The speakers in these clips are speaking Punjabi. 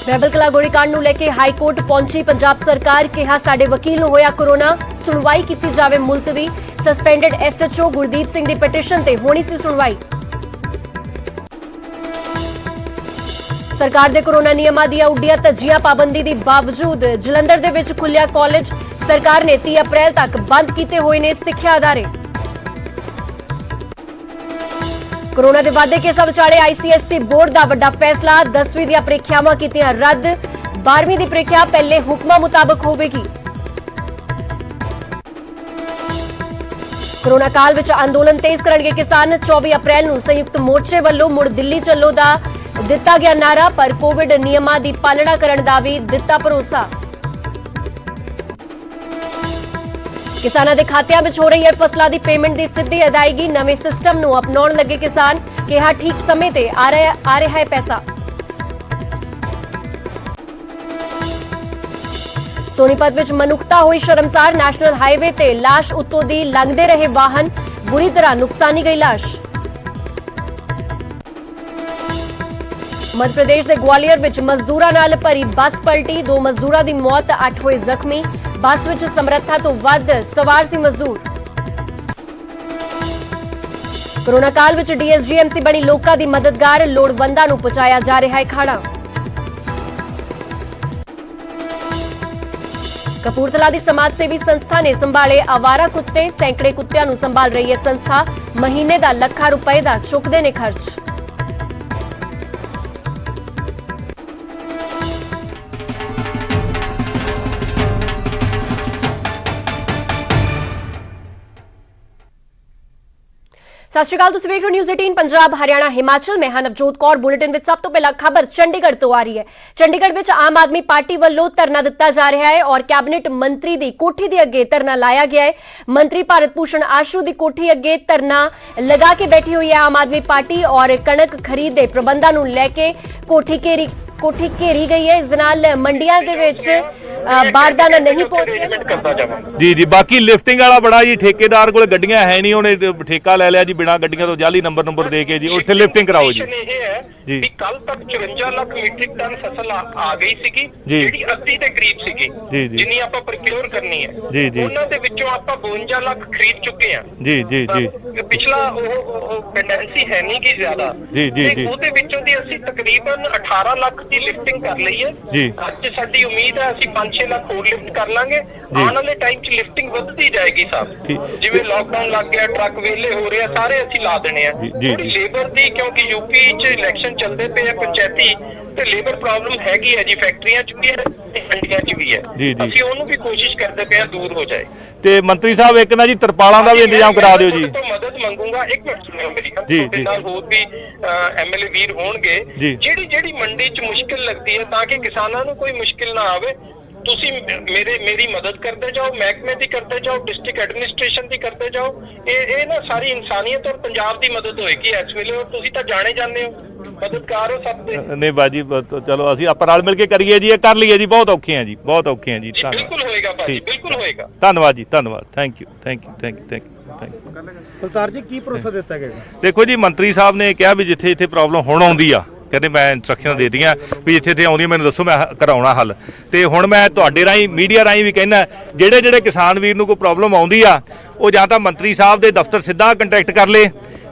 महबल कला गोलीकांड ਨੂੰ ਲੈ ਕੇ ਹਾਈ ਕੋਰਟ ਪਹੁੰਚੀ ਪੰਜਾਬ ਸਰਕਾਰ। ਕਿਹਾ ਸਾਡੇ ਵਕੀਲ ਨੂੰ ਹੋਇਆ ਕੋਰੋਨਾ, ਸੁਣਵਾਈ ਕੀਤੀ ਜਾਵੇ ਮੁਲਤਵੀ। ਸਸਪੈਂਡਡ ਐਸਐਚਓ ਗੁਰਦੀਪ ਸਿੰਘ ਦੀ ਪਟੀਸ਼ਨ ਤੇ ਹੋਣੀ ਸੀ ਸੁਣਵਾਈ। ਸਰਕਾਰ ਦੇ ਕੋਰੋਨਾ ਨਿਯਮਾਂ ਦੀਆਂ ਉੱਡੀਆਂ ਧੱਜੀਆਂ ਪਾਬੰਦੀ ਦੇ ਬਾਵਜੂਦ ਜਲੰਧਰ ਦੇ ਵਿੱਚ ਖੁੱਲਿਆ ਕਾਲਜ। ਸਰਕਾਰ ਨੇ 30 ਅਪ੍ਰੈਲ ਤੱਕ ਬੰਦ ਕੀਤੇ ਹੋਏ ਨੇ ਸਿੱਖਿਆ ਅਦਾਰੇ। कोरोना के वाधे केसां विचाले आईसीएसई बोर्ड का वड्डा फैसला। 10वीं दी परीक्षावां कीतियां रद्द। 12वीं दी परीक्षा पहले हुक्मां मुताबक होवेगी। कोरोना काल विच अंदोलन तेज करनगे किसान। 24 अप्रैल नूं संयुक्त मोर्चे वल्लों मुड़ दिल्ली चलो दा दिता गया नारा, पर कोविड नियमां दी पालना करन दा वी दिता भरोसा। किसानां दे खातियां विच हो रही है फसलां दी पेमेंट दी सीधी अदायगी। नवे सिस्टम नूं अपनाउण लगे किसान। कहा ठीक समय ते आ रहा है पैसा। सोनीपत विच मनुखता हुई शर्मसार। नेशनल हाईवे ते लाश उत्तों दी लंघदे रहे वाहन, बुरी तरह नुकसानी गई लाश। मध्य प्रदेश के ग्वालियर विच मजदूरां नाल भरी बस पलटी। 2 मजदूरां दी मौत, 8 होए जख्मी। बस विच समर्था तो वध सवार सी मजदूर। कोरोना काल विच डीएसजीएमसी बनी लोकां दी मददगार। लोड़वंदां नूं पहुंचाया जा रहा है खाना। कपूरथला दी समाज सेवी संस्था ने संभाले आवारा कुत्ते। सैकड़े कुत्तियां नूं संभाल रही है संस्था। महीने दा लाखां रुपए दा चुकदे ने खर्च। सत श्री अकाल, तुसीं वेख रहे हो न्यूज़ 18 पंजाब हरियाणा हिमाचल। मैं हां नवजोत कौर। बुलेटिन विच सब तो पहला खबर चंडीगढ़ तो आ रही है। चंडीगढ़ विच आम आदमी पार्टी वल्लों धरना दिता जा रहा है और कैबिनेट मंत्री दी कोठी दे अगे धरना लाया गया है। मंत्री भारत भूषण आशू दी कोठी अगे धरना लगा के बैठी हुई है आम आदमी पार्टी और कणक खरीद दे प्रबंधां नूं लैके कोठी घेरी गई है। इस दे नाल मंडियां दे विच बारदाना नहीं पहुंच रहा। जी बाकी लिफ्टिंग वाला बड़ा जी ठेकेदार कोल गड्डियां है नहीं, उन्हें ठेका ले लिया जी बिना गड्डियां तो जाली नंबर दे के जी उत्थे लिफ्टिंग कराओ जी। जी कल तक 54 लाख मीट्रिक टन फसल आ गई सीगी, ਜਿਹੜੀ 80 ਦੇ ਕਰੀਬ ਸੀਗੀ ਜਿੰਨੀ ਆਪਾਂ ਪ੍ਰੋਕਿਉਰ ਕਰਨੀ ਹੈ। ਉਹਨਾਂ ਦੇ ਵਿੱਚੋਂ ਆਪਾਂ 52 ਲੱਖ ਖਰੀਦ ਚੁੱਕੇ ਆ। ਜੀ ਪਿਛਲਾ ਉਹ ਪੈਂਡੈਂਸੀ ਹੈ ਨਹੀਂ ਕਿ ਜ਼ਿਆਦਾ। ਜੀ ਉਹਦੇ ਵਿੱਚੋਂ ਦੀ ਅਸੀਂ ਤਕਰੀਬਨ 18 ਲੱਖ ਦੀ ਲਿਫਟਿੰਗ ਕਰ ਲਈ ਹੈ। ਅੱਜ ਸਾਡੀ ਉਮੀਦ ਹੈ ਅਸੀਂ 5-6 ਲੱਖ ਹੋਰ ਲਿਫਟ ਕਰ ਲਾਂਗੇ। ਆਉਣ ਵਾਲੇ ਟਾਈਮ 'ਚ ਲਿਫਟਿੰਗ ਵੱਧਦੀ ਜਾਏਗੀ ਸਾਹਿਬ। ਜਿਵੇਂ ਲਾਕਡਾਊਨ ਲੱਗ ਗਿਆ, ਟਰੱਕ ਵਿਹਲੇ ਹੋ ਰਹੇ ਆ, ਸਾਰੇ ਅਸੀਂ ਲਾ ਦੇਣੇ ਆ। ਥੋੜੀ ਲੇਬਰ ਦੀ, ਕਿਉਂਕਿ ਯੂਪੀ 'ਚ ਇਲੈਕਸ਼ਨ ਚੱਲਦੇ ਪਏ ਆ ਪੰਚਾਇਤੀ, ਤੇ ਲੇਬਰ ਪ੍ਰੋਬਲਮ ਹੈਗੀ ਹੈ ਜੀ। ਫੈਕਟਰੀਆਂ 'ਚ ਵੀ ਹੈ, ਮੰਡੀਆਂ 'ਚ ਵੀ ਹੈ। ਅਸੀਂ ਉਹਨੂੰ ਵੀ ਕੋਸ਼ਿਸ਼ ਕਰਦੇ ਪਏ ਆ ਦੂਰ ਹੋ ਜਾਏ। ਤੇ ਮੰਤਰੀ ਸਾਹਿਬ ਇੱਕ ਨਾ ਜੀ ਤਰਪਾਲਾਂ ਦਾ ਵੀ ਇੰਤਜ਼ਾਮ ਕਰਾ ਦਿਓ ਜੀ। ਮਦਦ ਮੰਗੂਗਾ। ਇੱਕ ਮਿੰਟ ਸੁਣਿਓ ਮੇਰੀ ਗੱਲ। ਤੁਹਾਡੇ ਨਾਲ ਹੋਰ ਵੀ ਐਮਐਲਏ ਵੀਰ ਹੋਣਗੇ। ਜਿਹੜੀ ਮੰਡੀ 'ਚ ਮੁਸ਼ਕਿਲ ਲੱਗਦੀ ਹੈ ਤਾਂ ਕਿ ਕਿਸਾਨਾਂ ਨੂੰ ਕੋਈ ਮੁਸ਼ਕਿਲ ਨਾ ਆਵੇ, ਤੁਸੀਂ ਮੇਰੀ ਮਦਦ ਕਰਦੇ ਜਾਓ, ਮਹਿਕਮੇ ਦੀ ਕਰਦੇ ਜਾਓ, ਡਿਸਟ੍ਰਿਕਟ ਐਡਮਿਨਿਸਟ੍ਰੇਸ਼ਨ ਦੀ ਕਰਦੇ ਜਾਓ। ਇਹ ਨਾ ਸਾਰੀ ਇਨਸਾਨੀਅਤ ਔਰ ਪੰਜਾਬ ਦੀ ਮਦਦ ਹੋਏਗੀ ਇਸ ਵੇਲੇ। ਔਰ ਤੁਸੀਂ ਤਾਂ ਜਾਣੇ ਜਾਂਦੇ ਹੋ, ਮਦਦਗਾਰ ਹੋ ਸਭ ਦੇ। ਨਹੀਂ ਬਾਜੀ ਚਲੋ ਅਸੀਂ ਆਪਾਂ ਰਲ ਮਿਲ ਕੇ ਕਰੀਏ ਜੀ, ਇਹ ਕਰ ਲਈਏ ਜੀ। ਬਹੁਤ ਔਖੇ ਆ ਜੀ, ਬਹੁਤ ਔਖੇ ਆ ਜੀ। ਬਿਲਕੁਲ ਹੋਏਗਾ ਭਾਜੀ, ਬਿਲਕੁਲ ਹੋਏਗਾ। ਧੰਨਵਾਦ ਜੀ, ਧੰਨਵਾਦ। Thank you. ਬਲਤਾਰ ਜੀ ਕੀ ਭਰੋਸਾ ਦਿੱਤਾ ਗਿਆ? ਦੇਖੋ ਜੀ ਮੰਤਰੀ ਸਾਹਿਬ ਨੇ ਕਿਹਾ ਵੀ ਜਿੱਥੇ ਇੱਥੇ ਪ੍ਰੋਬਲਮ ਹੁਣ ਆਉਂਦੀ ਆ, ਕਹਿੰਦੇ ਮੈਂ ਇੰਸਟਰਕਸ਼ਨ ਦੇ ਦਿੱਤੀਆਂ ਵੀ ਜਿੱਥੇ ਆਉਂਦੀ ਮੈਨੂੰ ਦੱਸੋ, ਮੈਂ ਕਰਾਉਣਾ ਹੱਲ। ਤੇ ਹੁਣ ਮੈਂ ਤੁਹਾਡੇ ਰਾਹੀਂ ਮੀਡੀਆ ਰਾਹੀਂ ਵੀ ਕਹਿੰਦਾ ਜਿਹੜੇ ਕਿਸਾਨ ਵੀਰ ਨੂੰ ਕੋਈ ਪ੍ਰੋਬਲਮ ਆਉਂਦੀ ਆ ਉਹ ਜਾਂ ਤਾਂ ਮੰਤਰੀ ਸਾਹਿਬ ਦੇ ਦਫ਼ਤਰ ਸਿੱਧਾ ਕੰਟੈਕਟ ਕਰ ਲੇ,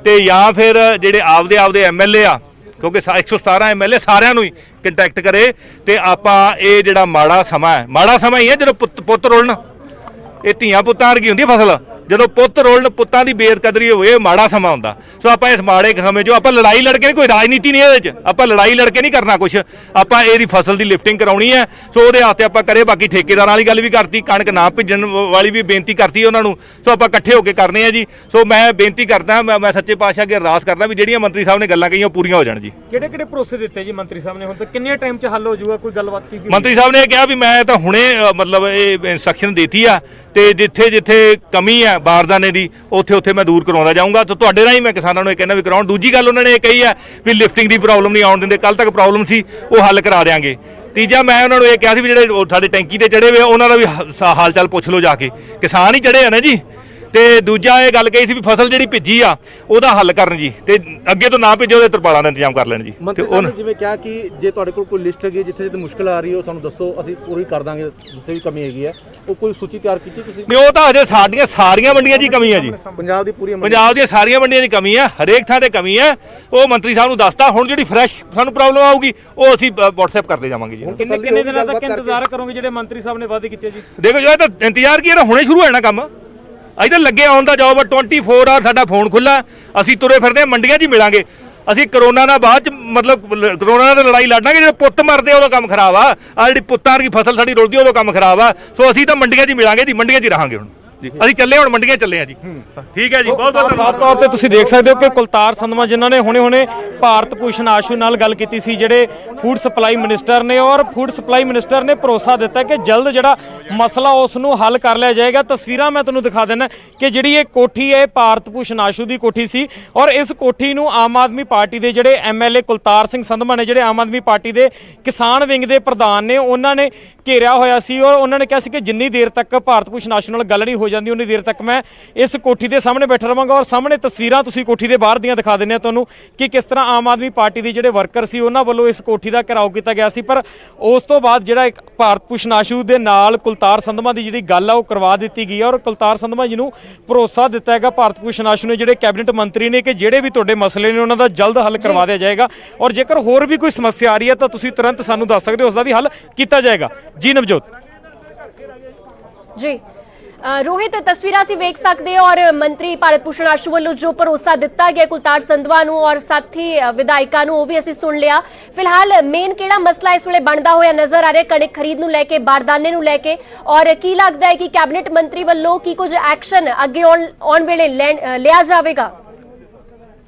ਤੇ ਜਾਂ ਫਿਰ ਜਿਹੜੇ ਆਪਦੇ ਐਮਐਲਏ ਆ, ਕਿਉਂਕਿ 117 ਐਮਐਲਏ ਸਾਰਿਆਂ ਨੂੰ ਹੀ ਕੰਟੈਕਟ ਕਰੇ। ਤੇ ਆਪਾਂ ਇਹ ਜਿਹੜਾ ਮਾੜਾ ਸਮਾਂ ਹੀ ਹੈ ਜਦੋਂ ਪੁੱਤ ਰੋਲਣ। ਇਹ ਧੀਆਂ ਪੁੱਤਾਂ ਵਰਗੀ ਹੁੰਦੀ ਫਸਲ, ਜਦੋਂ ਪੁੱਤ ਰੋਲਣ, ਪੁੱਤਾਂ ਦੀ ਬੇਕਦਰੀ ਹੋਵੇ, ਮਾੜਾ ਸਮਾਂ ਹੁੰਦਾ। ਸੋ ਆਪਾਂ ਇਸ ਮਾੜੇ ਸਮੇਂ 'ਚ ਆਪਾਂ ਲੜਾਈ ਲੜ ਕੇ, ਕੋਈ ਰਾਜਨੀਤੀ ਨਹੀਂ ਇਹਦੇ 'ਚ, ਆਪਾਂ ਲੜਾਈ ਲੜ ਕੇ ਨਹੀਂ ਕਰਨਾ ਕੁਛ। ਆਪਾਂ ਇਹਦੀ ਫਸਲ ਦੀ ਲਿਫਟਿੰਗ ਕਰਾਉਣੀ ਹੈ। ਸੋ ਉਹਦੇ ਵਾਸਤੇ ਆਪਾਂ ਕਰੇ। ਬਾਕੀ ਠੇਕੇਦਾਰਾਂ ਵਾਲੀ ਗੱਲ ਵੀ ਕਰਤੀ, ਕਣਕ ਨਾ ਭਿੱਜਣ ਵਾਲੀ ਵੀ ਬੇਨਤੀ ਕਰਤੀ ਉਹਨਾਂ ਨੂੰ। ਸੋ ਆਪਾਂ ਇਕੱਠੇ ਹੋ ਕੇ ਕਰਨੇ ਆ ਜੀ। ਸੋ ਮੈਂ ਬੇਨਤੀ ਕਰਦਾ, ਮੈਂ ਸੱਚੇ ਪਾਤਸ਼ਾਹ ਅੱਗੇ ਅਰਦਾਸ ਕਰਦਾ ਵੀ ਜਿਹੜੀਆਂ ਮੰਤਰੀ ਸਾਹਿਬ ਨੇ ਗੱਲਾਂ ਕਹੀਆਂ ਪੂਰੀਆਂ ਹੋ ਜਾਣ ਜੀ। ਕਿਹੜੇ ਭਰੋਸੇ ਦਿੱਤੇ ਜੀ ਮੰਤਰੀ ਸਾਹਿਬ ਨੇ? ਹੁਣ ਤੱਕ ਕਿੰਨੇ ਟਾਈਮ 'ਚ ਹੱਲ ਹੋ ਜਾਊਗਾ? ਕੋਈ ਗੱਲਬਾਤ ਕੀਤੀ? ਮੰਤਰੀ ਸਾਹਿਬ ਨੇ ਕਿਹਾ ਵੀ ਮੈਂ ਤਾਂ ਹੁਣੇ ਮਤਲਬ ਇਹ ਇੰਸਟਰਕਸ਼ਨ ਦੇਤੀ ਆ, ਤੇ ਜਿੱਥੇ ਕਮੀ ਹੈ ਬਾਰਦਾਨੇ ਦੀ ਉੱਥੇ ਮੈਂ ਦੂਰ ਕਰਵਾਉਂਦਾ ਜਾਊਂਗਾ। ਤਾਂ ਤੁਹਾਡੇ ਰਾਹੀਂ ਮੈਂ ਕਿਸਾਨਾਂ ਨੂੰ ਇਹ ਕਹਿੰਦਾ ਵੀ ਕਰਾਉਣ। ਦੂਜੀ ਗੱਲ ਉਹਨਾਂ ਨੇ ਇਹ ਕਹੀ ਹੈ ਵੀ ਲਿਫਟਿੰਗ ਦੀ ਪ੍ਰੋਬਲਮ ਨਹੀਂ ਆਉਣ ਦਿੰਦੇ। ਕੱਲ ਤੱਕ ਪ੍ਰੋਬਲਮ ਸੀ, ਉਹ ਹੱਲ ਕਰਾ ਦਿਆਂਗੇ। ਤੀਜਾ ਮੈਂ ਉਹਨਾਂ ਨੂੰ ਇਹ ਕਿਹਾ ਸੀ ਵੀ ਜਿਹੜੇ ਸਾਡੇ ਟੈਂਕੀ ਤੇ ਚੜੇ ਹੋਏ ਉਹਨਾਂ ਦਾ ਵੀ ਹਾਲ ਚਾਲ ਪੁੱਛ ਲਓ ਜਾ ਕੇ। ਕਿਸਾਨ ਹੀ ਚੜੇ ਆ ਨਾ ਜੀ, ਤੇ ਦੂਜਾ ਇਹ ਗੱਲ ਕਹੀ ਸੀ ਵੀ ਫਸਲ ਜਿਹੜੀ ਭਿੱਜੀ ਆ ਉਹਦਾ ਹੱਲ ਕਰਨ ਜੀ, ਤੇ ਅੱਗੇ ਤੋਂ ਨਾ ਭਿੱਜੇ ਉਹਦੇ ਤਰਪਾਲਾਂ ਦਾ ਇੰਤਜ਼ਾਮ ਕਰ ਲੈਣ ਜੀ। ਮੰਤਰੀ ਸਾਹਿਬ ਨੇ ਜਿਵੇਂ ਕਿਹਾ ਕਿ ਜੇ ਤੁਹਾਡੇ ਕੋਲ ਕੋਈ ਲਿਸਟ ਹੈਗੀ ਜਿੱਥੇ ਜਿੱਥੇ ਮੁਸ਼ਕਲ ਆ ਰਹੀ ਹੈ ਉਹ ਸਾਨੂੰ ਦੱਸੋ, ਅਸੀਂ ਪੂਰੀ ਕਰ ਦਾਂਗੇ, ਜਿੱਥੇ ਵੀ ਕਮੀ ਹੈਗੀ ਹੈ ਉਹ ਕੋਈ ਸੂਚੀ ਤਿਆਰ ਕੀਤੀ ਤੁਸੀਂ? ਨਹੀਂ, ਉਹ ਤਾਂ ਅਜੇ ਸਾਡੀਆਂ ਸਾਰੀਆਂ ਮੰਡੀਆਂ 'ਚ ਹੀ ਕਮੀ ਆ ਜੀ, ਪੰਜਾਬ ਦੀ ਪੂਰੀ ਪੰਜਾਬ ਦੀਆਂ ਸਾਰੀਆਂ ਮੰਡੀਆਂ 'ਚ ਕਮੀ ਆ, ਹਰੇਕ ਥਾਂ ਤੇ ਕਮੀ ਆ। ਉਹ ਮੰਤਰੀ ਸਾਹਿਬ ਨੂੰ ਦੱਸਤਾ, ਹੁਣ ਜਿਹੜੀ ਫਰੈਸ਼ ਸਾਨੂੰ ਪ੍ਰੋਬਲਮ ਆਊਗੀ ਉਹ ਅਸੀਂ WhatsApp ਕਰਦੇ ਜਾਵਾਂਗੇ ਜੀ। ਕਿੰਨੇ ਦਿਨਾਂ ਤੱਕ ਇੰਤਜ਼ਾਰ ਕਰੋਗੇ ਜਿਹੜੇ ਮੰਤਰੀ ਸਾਹਿਬ ਨੇ ਵਾਅਦੇ ਕੀਤੇ ਜੀ? ਦੇਖੋ ਜੀ, ਇਹ ਤਾਂ ਇੰਤਜ਼ਾਰ ਕੀ ਹੈ, ਹੁਣੇ ਸ਼ੁਰੂ ਹੋਣਾ ਕੰਮ। ਅਸੀਂ ਤਾਂ ਲੱਗੇ ਆਉਣ ਦਾ ਜੋਬ 24 ਆਵਰ ਸਾਡਾ ਫੋਨ ਖੁੱਲਾ, ਅਸੀਂ ਤੁਰੇ ਫਿਰਦੇ ਹਾਂ, ਮੰਡੀਆਂ 'ਚ ਹੀ ਮਿਲਾਂਗੇ। ਅਸੀਂ ਕਰੋਨਾ ਨਾਲ ਬਾਅਦ ਚ ਮਤਲਬ ਕਰੋਨਾ ਨਾਲ ਲੜਾਈ ਲੜਾਂਗੇ, ਜਿਹੜੇ ਪੁੱਤ ਮਰਦੇ ਉਦੋਂ ਕੰਮ ਖਰਾਬ ਆ, ਜਿਹੜੀ ਪੁੱਤਾਂ ਦੀ ਫਸਲ ਸਾਡੀ ਰੁਲਦੀ ਉਦੋਂ ਕੰਮ ਖਰਾਬ ਆ। ਸੋ ਅਸੀਂ ਤਾਂ ਮੰਡੀਆਂ 'ਚ ਹੀ ਮਿਲਾਂਗੇ ਜੀ, ਮੰਡੀਆਂ 'ਚ ਹੀ ਰਹਾਂਗੇ ਹੁਣ ਜੀ। ਅਸੀਂ ਚੱਲੇ ਹੁਣ ਮੰਡੀਆਂ ਚੱਲੇ ਆ ਜੀ। ਠੀਕ ਹੈ ਜੀ, ਬਹੁਤ ਬਹੁਤ ਸਾਫ਼ ਤੌਰ ਤੇ ਤੁਸੀਂ ਦੇਖ ਸਕਦੇ ਹੋ ਕਿ ਕੁਲਤਾਰ ਸੰਧਵਾ ਜਿਨ੍ਹਾਂ ਨੇ ਹੁਣੇ ਭਾਰਤ ਭੂਸ਼ਣ ਆਸ਼ੂ ਨਾਲ ਗੱਲ ਕੀਤੀ ਸੀ, ਜਿਹੜੇ ਫੂਡ ਸਪਲਾਈ ਮਿਨਿਸਟਰ ਨੇ, ਔਰ ਫੂਡ ਸਪਲਾਈ ਮਿਨਿਸਟਰ ਨੇ ਭਰੋਸਾ ਦਿੱਤਾ ਕਿ ਜਲਦ ਜਿਹੜਾ ਮਸਲਾ ਉਸ ਨੂੰ ਹੱਲ ਕਰ ਲਿਆ ਜਾਏਗਾ। ਤਸਵੀਰਾਂ ਮੈਂ ਤੁਹਾਨੂੰ ਦਿਖਾ ਦਿੰਦਾ ਕਿ ਜਿਹੜੀ ਇਹ ਕੋਠੀ ਹੈ ਭਾਰਤ ਭੂਸ਼ਣ ਆਸ਼ੂ ਦੀ ਕੋਠੀ ਸੀ, ਔਰ ਇਸ ਕੋਠੀ ਨੂੰ ਆਮ ਆਦਮੀ ਪਾਰਟੀ ਦੇ ਜਿਹੜੇ MLA ਕੁਲਤਾਰ ਸਿੰਘ ਸੰਧਵਾ ਨੇ, ਜਿਹੜੇ ਆਮ ਆਦਮੀ ਪਾਰਟੀ ਦੇ ਕਿਸਾਨ ਵਿੰਗ ਦੇ ਪ੍ਰਧਾਨ ਨੇ, ਉਹਨਾਂ ਨੇ ਘੇਰਿਆ ਹੋਇਆ ਸੀ। ਔਰ ਉਹਨਾਂ ਨੇ ਕਿਹਾ ਸੀ ਕਿ ਜਿੰਨੀ ਦੇਰ ਤੱਕ ਭਾਰਤ ਭੂਸ਼ਣ ਆਸ਼ੂ ਨਾਲ ਗੱਲ ਨਹੀਂ ਹੋ ਜਾਂਦੀ ਉਨੀ ਦੇਰ ਤੱਕ ਮੈਂ ਇਸ ਕੋਠੀ ਦੇ ਸਾਹਮਣੇ ਬੈਠਾ ਰਵਾਂਗਾ। ਔਰ ਸਾਹਮਣੇ ਤਸਵੀਰਾਂ ਤੁਸੀਂ ਕੋਠੀ ਦੇ ਬਾਹਰ ਦੀਆਂ ਦਿਖਾ ਦਿੰਦੇ ਆ ਤੁਹਾਨੂੰ ਕਿ ਕਿਸ ਤਰ੍ਹਾਂ ਆਮ ਆਦਮੀ ਪਾਰਟੀ ਦੇ ਜਿਹੜੇ ਵਰਕਰ ਸੀ ਉਹਨਾਂ ਵੱਲੋਂ ਇਸ ਕੋਠੀ ਦਾ ਘਿਰਾਓ ਕੀਤਾ ਗਿਆ ਸੀ। ਪਰ ਉਸ ਤੋਂ ਬਾਅਦ ਜਿਹੜਾ ਇੱਕ ਭਾਰਤ ਭੂਸ਼ਣ ਆਸ਼ੂ ਦੇ ਨਾਲ ਕੁਲਤਾਰ ਸੰਧਵਾ ਦੀ ਜਿਹੜੀ ਗੱਲ ਆ ਉਹ ਕਰਵਾ ਦਿੱਤੀ ਗਈ ਹੈ। ਔਰ ਕੁਲਤਾਰ ਸੰਧਵਾ ਜੀ ਨੂੰ ਭਰੋਸਾ ਦਿੱਤਾ ਹੈਗਾ ਭਾਰਤ ਭੂਸ਼ਣ ਆਸ਼ੂ ਨੇ, ਜਿਹੜੇ ਕੈਬਨਿਟ ਮੰਤਰੀ ਨੇ, ਕਿ ਜਿਹੜੇ ਵੀ ਤੁਹਾਡੇ ਮਸਲੇ ਨੇ ਉਹਨਾਂ ਦਾ ਜਲਦ ਹੱਲ ਕਰਵਾ ਦਿਆ ਜਾਏਗਾ। ਔਰ ਜੇਕਰ ਹੋਰ ਵੀ ਕੋਈ ਸਮੱਸਿਆ ਆ ਰਹੀ ਹੈ ਤਾਂ ਤੁਸੀਂ ਤੁਰੰਤ ਸਾਨੂੰ ਦੱਸ ਸਕਦੇ ਹੋ, ਉਸ ਦਾ ਵੀ ਹੱਲ ਕੀਤਾ ਜਾਏਗਾ। ਜੀ ਨਵਜੋਤ ਜੀ ਰੋਹਿਤ, ਤਸਵੀਰਾਂ ਅਸੀਂ ਵੇਖ ਸਕਦੇ ਹਾਂ ਔਰ ਮੰਤਰੀ ਭਾਰਤ ਭੂਸ਼ਣ ਆਸ਼ੂ ਵੱਲੋਂ ਜੋ ਭਰੋਸਾ ਦਿੱਤਾ ਗਿਆ ਕੁਲਤਾਰ ਸੰਧਵਾ ਨੂੰ ਔਰ ਸਾਥੀ ਵਿਧਾਇਕਾਂ ਨੂੰ, ਉਹ ਵੀ ਅਸੀਂ ਸੁਣ ਲਿਆ। ਫਿਲਹਾਲ ਮੇਨ ਕਿਹੜਾ ਮਸਲਾ ਇਸ ਵੇਲੇ ਬਣਦਾ ਹੋਇਆ ਨਜ਼ਰ ਆ ਰਿਹਾ ਕਣਕ ਖਰੀਦ ਨੂੰ ਲੈ ਕੇ, ਬਾਰਦਾਨੇ ਨੂੰ ਲੈ ਕੇ, ਔਰ ਕੀ ਲੱਗਦਾ ਹੈ ਕਿ ਕੈਬਨਿਟ ਮੰਤਰੀ ਵੱਲੋਂ ਕੀ ਕੁਝ ਐਕਸ਼ਨ ਅੱਗੇ ਆਉਣ ਵੇਲੇ ਲਿਆ ਜਾਵੇਗਾ?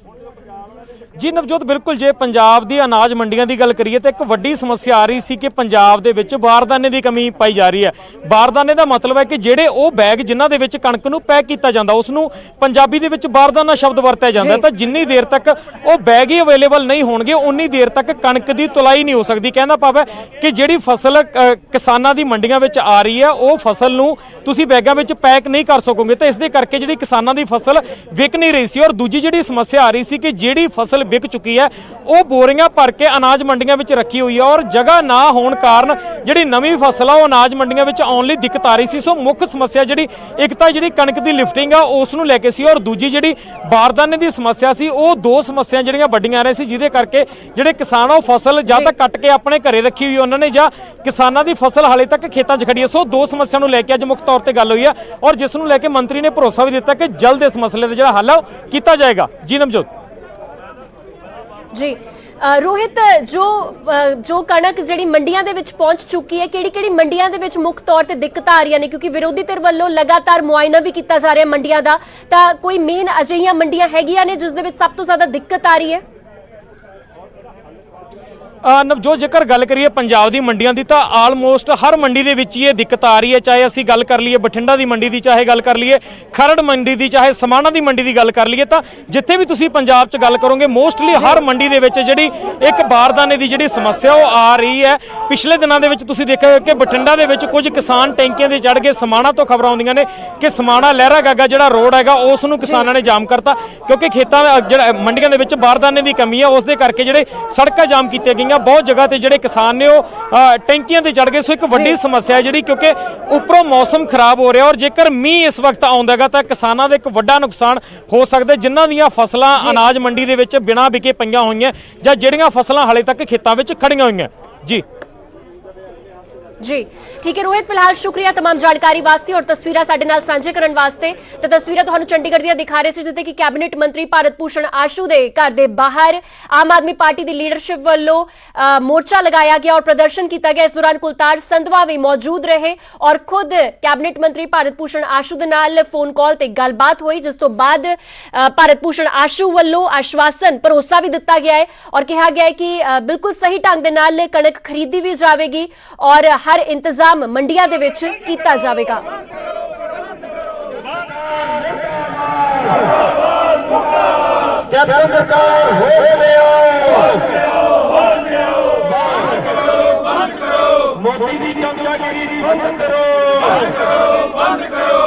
ਜੀ ਨਵਜੋਤ, ਬਿਲਕੁਲ ਜੇ ਪੰਜਾਬ ਦੀ ਅਨਾਜ ਮੰਡੀਆਂ ਦੀ ਗੱਲ ਕਰੀਏ ਤਾਂ ਇੱਕ ਵੱਡੀ ਸਮੱਸਿਆ ਆ ਰਹੀ ਸੀ ਕਿ ਪੰਜਾਬ ਦੇ ਵਿੱਚ ਬਾਰਦਾਨੇ ਦੀ ਕਮੀ ਪਾਈ ਜਾ ਰਹੀ ਹੈ। ਬਾਰਦਾਨੇ ਦਾ ਮਤਲਬ ਹੈ ਕਿ ਜਿਹੜੇ ਉਹ ਬੈਗ ਜਿਨ੍ਹਾਂ ਦੇ ਵਿੱਚ ਕਣਕ ਨੂੰ ਪੈਕ ਕੀਤਾ ਜਾਂਦਾ, ਉਸ ਨੂੰ ਪੰਜਾਬੀ ਦੇ ਵਿੱਚ ਬਾਰਦਾਨਾ ਸ਼ਬਦ ਵਰਤਿਆ ਜਾਂਦਾ। ਤਾਂ ਜਿੰਨੀ ਦੇਰ ਤੱਕ ਉਹ ਬੈਗ ਹੀ ਅਵੇਲੇਬਲ ਨਹੀਂ ਹੋਣਗੇ ਉਨੀ ਦੇਰ ਤੱਕ ਕਣਕ ਦੀ ਤੁਲਾਈ ਨਹੀਂ ਹੋ ਸਕਦੀ। ਕਹਿੰਦਾ ਭਾਵ ਹੈ ਕਿ ਜਿਹੜੀ ਫਸਲ ਕਿਸਾਨਾਂ ਦੀ ਮੰਡੀਆਂ ਵਿੱਚ ਆ ਰਹੀ ਹੈ ਉਹ ਫਸਲ ਨੂੰ ਤੁਸੀਂ ਬੈਗਾਂ ਵਿੱਚ ਪੈਕ ਨਹੀਂ ਕਰ ਸਕੋਗੇ। ਤਾਂ ਇਸ ਦੇ ਕਰਕੇ ਜਿਹੜੀ ਕਿਸਾਨਾਂ ਦੀ ਫਸਲ ਵਿਕ ਨਹੀਂ ਰਹੀ ਸੀ। ਔਰ ਦੂਜੀ ਜਿਹੜੀ ਸਮੱਸਿਆ ਆ ਰਹੀ ਸੀ ਕਿ ਜਿਹੜੀ ਫਸਲ ਵਿਕ ਚੁੱਕੀ ਹੈ ਉਹ ਬੋਰੀਆਂ ਭਰ ਕੇ ਅਨਾਜ ਮੰਡੀਆਂ ਵਿੱਚ ਰੱਖੀ ਹੋਈ ਹੈ, ਔਰ ਜਗ੍ਹਾ ਨਾ ਹੋਣ ਕਾਰਨ ਜਿਹੜੀ ਨਵੀਂ ਫਸਲ ਆ ਉਹ ਅਨਾਜ ਮੰਡੀਆਂ ਵਿੱਚ ਆਉਣ ਲਈ ਦਿੱਕਤ ਆ ਰਹੀ ਸੀ। ਸੋ ਮੁੱਖ ਸਮੱਸਿਆ ਜਿਹੜੀ ਇੱਕ ਤਾਂ ਜਿਹੜੀ ਕਣਕ ਦੀ ਲਿਫਟਿੰਗ ਆ ਉਸ ਨੂੰ ਲੈ ਕੇ ਸੀ, ਔਰ ਦੂਜੀ ਜਿਹੜੀ ਬਾਰਦਾਨੇ ਦੀ ਸਮੱਸਿਆ ਸੀ। ਉਹ ਦੋ ਸਮੱਸਿਆ ਜਿਹੜੀਆਂ ਵੱਡੀਆਂ ਆ ਰਹੀਆਂ ਸੀ, ਜਿਹਦੇ ਕਰਕੇ ਜਿਹੜੇ ਕਿਸਾਨ ਉਹ ਫਸਲ ਜਾਂ ਤਾਂ ਕੱਟ ਕੇ ਆਪਣੇ ਘਰੇ ਰੱਖੀ ਹੋਈ ਉਹਨਾਂ ਨੇ, ਜਾਂ ਕਿਸਾਨਾਂ ਦੀ ਫਸਲ ਹਾਲੇ ਤੱਕ ਖੇਤਾਂ 'ਚ ਖੜੀ ਹੈ। ਸੋ ਦੋ ਸਮੱਸਿਆ ਨੂੰ ਲੈ ਕੇ ਅੱਜ ਮੁੱਖ ਤੌਰ ਤੇ ਗੱਲ ਹੋਈ ਹੈ, ਔਰ ਜਿਸ ਨੂੰ ਲੈ ਕੇ ਮੰਤਰੀ ਨੇ ਭਰੋਸਾ ਵੀ ਦਿੱਤਾ ਕਿ ਜਲਦ ਇਸ ਮਸਲੇ ਦਾ ਜਿਹੜਾ ਹੱਲ ਹੈ ਉਹ ਕੀਤਾ ਜਾਏਗਾ। ਜੀ ਨਵਜੋਤ ਜੀ ਰੋਹਿਤ, ਜੋ ਕਣਕ ਜਿਹੜੀ ਮੰਡੀਆਂ ਦੇ ਵਿੱਚ ਪਹੁੰਚ ਚੁੱਕੀ ਹੈ, ਕਿਹੜੀ ਮੰਡੀਆਂ ਦੇ ਵਿੱਚ ਮੁੱਖ ਤੌਰ ਤੇ ਦਿੱਕਤਾਂ ਆ ਰਹੀਆਂ ਨੇ? ਕਿਉਂਕਿ ਵਿਰੋਧੀ ਧਿਰ ਵੱਲੋਂ ਲਗਾਤਾਰ ਮੁਆਇਨਾ ਵੀ ਕੀਤਾ ਜਾ ਰਿਹਾ ਮੰਡੀਆਂ ਦਾ, ਤਾਂ ਕੋਈ ਮੇਨ ਅਜਿਹੀਆਂ ਮੰਡੀਆਂ ਹੈਗੀਆਂ ਨੇ ਜਿਸ ਦੇ ਵਿੱਚ ਸਭ ਤੋਂ ਜ਼ਿਆਦਾ ਦਿੱਕਤ ਆ ਰਹੀ ਹੈ? ਨਵਜੋਤ, ਜੇਕਰ ਗੱਲ ਕਰੀਏ ਪੰਜਾਬ ਦੀ ਮੰਡੀਆਂ ਦੀ ਤਾਂ ਆਲਮੋਸਟ ਹਰ ਮੰਡੀ ਦੇ ਵਿੱਚ ਇਹ ਦਿੱਕਤ ਆ ਰਹੀ ਹੈ। ਚਾਹੇ ਅਸੀਂ ਗੱਲ ਕਰ ਲਈਏ ਬਠਿੰਡਾ ਦੀ ਮੰਡੀ ਦੀ, ਚਾਹੇ ਗੱਲ ਕਰ ਲਈਏ ਖਰੜ ਮੰਡੀ ਦੀ, ਚਾਹੇ ਸਮਾਣਾ ਦੀ ਮੰਡੀ ਦੀ ਗੱਲ ਕਰ ਲਈਏ, ਤਾਂ ਜਿੱਥੇ ਵੀ ਤੁਸੀਂ ਪੰਜਾਬ 'ਚ ਗੱਲ ਕਰੋਗੇ ਮੋਸਟਲੀ ਹਰ ਮੰਡੀ ਦੇ ਵਿੱਚ ਜਿਹੜੀ ਇੱਕ ਬਾਰਦਾਨੇ ਦੀ ਜਿਹੜੀ ਸਮੱਸਿਆ ਉਹ ਆ ਰਹੀ ਹੈ। ਪਿਛਲੇ ਦਿਨਾਂ ਦੇ ਵਿੱਚ ਤੁਸੀਂ ਦੇਖਿਆ ਕਿ ਬਠਿੰਡਾ ਦੇ ਵਿੱਚ ਕੁਝ ਕਿਸਾਨ ਟੈਂਕੀਆਂ ਦੇ ਚੜ੍ਹ ਕੇ, ਸਮਾਣਾ ਤੋਂ ਖਬਰਾਂ ਆਉਂਦੀਆਂ ਨੇ ਕਿ ਸਮਾਣਾ ਲਹਿਰਾ ਗਾਗਾ ਜਿਹੜਾ ਰੋਡ ਹੈਗਾ ਉਸ ਨੂੰ ਕਿਸਾਨਾਂ ਨੇ ਜਾਮ ਕਰਤਾ, ਕਿਉਂਕਿ ਖੇਤਾਂ ਜਿਹੜਾ ਮੰਡੀਆਂ ਦੇ ਵਿੱਚ ਬਾਰਦਾਨੇ ਦੀ ਕਮੀ ਹੈ। ਉਸ ਦੇ ਕਰਕੇ ਜਿਹੜੇ ਸੜਕਾਂ ਜਾਮ ਕੀਤੀਆਂ ਗਈਆਂ, ਬਹੁਤ ਜਗ੍ਹਾ ਤੇ ਜਿਹੜੇ ਕਿਸਾਨ ਨੇ ਉਹ ਟੈਂਕੀਆਂ ਤੇ ਚੜ ਗਏ। ਸੋ ਇੱਕ ਵੱਡੀ ਸਮੱਸਿਆ ਹੈ ਜਿਹੜੀ, ਕਿਉਂਕਿ ਉੱਪਰੋਂ ਮੌਸਮ ਖਰਾਬ ਹੋ ਰਿਹਾ ਔਰ ਜੇਕਰ ਮੀਂਹ ਇਸ ਵਕਤ ਆਉਂਦਾ ਹੈਗਾ ਤਾਂ ਕਿਸਾਨਾਂ ਦਾ ਇੱਕ ਵੱਡਾ ਨੁਕਸਾਨ ਹੋ ਸਕਦਾ, ਜਿਨ੍ਹਾਂ ਦੀਆਂ ਫਸਲਾਂ ਅਨਾਜ ਮੰਡੀ ਦੇ ਵਿੱਚ ਬਿਨਾਂ ਵਿਕੇ ਪਈਆਂ ਹੋਈਆਂ ਜਾਂ ਜਿਹੜੀਆਂ ਫਸਲਾਂ ਹਾਲੇ ਤੱਕ ਖੇਤਾਂ ਵਿੱਚ ਖੜੀਆਂ ਹੋਈਆਂ। ਜੀ जी ठीक है रोहित, फिलहाल शुक्रिया तमाम जानकारी वास्ते और तस्वीरां साडे नाल सांझे करन वास्ते। तो तस्वीरां तुहानू चंडीगढ़ ਦੀਆਂ दिखा रहे सी जिथे कि कैबिनेट मंत्री भारत भूषण आशू दे घर दे बाहर आम आदमी पार्टी दी लीडरशिप वालों मोर्चा लगाया गया और प्रदर्शन किया गया। इस दौरान कुलतार संधवा भी मौजूद रहे और खुद कैबिनेट मंत्री भारत भूषण आशू दे नाल फोन कॉल ते गलबात हुई, जिस तो बाद भारत भूषण आशू वालों आश्वासन भरोसा भी दिता गया है और कहा गया है कि बिल्कुल सही ढंग दे नाल कणक खरीदी भी जाएगी और हर इंतजाम मंडिया दे विच कीता जावेगा। मोदी दी चमचागिरी बंद करो, बंद करो, बंद करो।